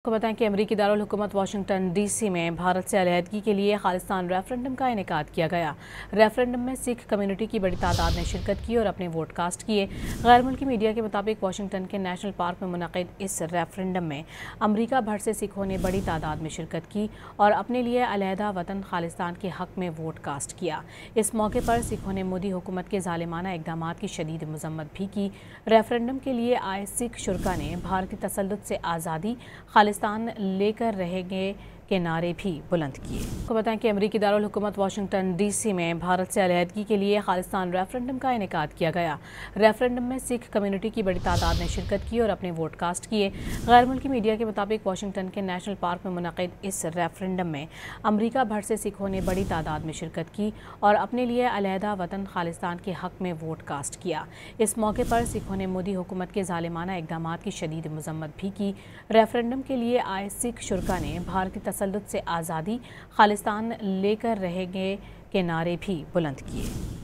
आपको बताएं कि अमरीकी दारुल हुकूमत वाशिंगटन डीसी में भारत से अलहदगी के लिए खालिस्तान रेफरेंडम का इनेकाद किया गया। रेफरेंडम में सिख कम्युनिटी की बड़ी तादाद ने शिरकत की और अपने वोट कास्ट किए। गैर मुल्की मीडिया के मुताबिक वाशिंगटन के नेशनल पार्क में मुनक़िद इस रेफरेंडम में अमरीका भर से सिखों ने बड़ी तादाद में शिरकत की और अपने लिए अलहदा वतन खालिस्तान के हक़ में वोट कास्ट किया। इस मौके पर सिखों ने मोदी हुकूमत के ज़ालिमाना इक़दामात की शदीद मज़म्मत भी की। रेफरेंडम के लिए आए सिख शुरा ने भारतीय तसल्लुत से आज़ादी खालिस्तान लेकर रहेंगे के नारे भी बुलंद किए। आपको बताएं कि अमरीकी दारुल हुकूमत वाशिंगटन डीसी में भारत से अलहदगी के लिए खालिस्तान रेफरेंडम का इनेकाद किया गया। रेफरेंडम में सिख कम्युनिटी की बड़ी तादाद ने शिरकत की और अपने वोट कास्ट किए। गैर मुल्की मीडिया के मुताबिक वाशिंगटन के नेशनल पार्क में मुनक़िद इस रेफरेंडम में अमरीका भर से सिखों ने बड़ी तादाद में शिरकत की और अपने लिए अलहदा वतन खालिस्तान के हक़ में वोट कास्ट किया। इस मौके पर सिखों ने मोदी हुकूमत के ज़ालिमाना इक़दामात की शदीद मज़म्मत भी की। रेफरेंडम के लिए आए सिख शुरा ने भारतीय तसल्लुत से आज़ादी खालिस्तान लेकर रहेंगे के नारे भी बुलंद किए।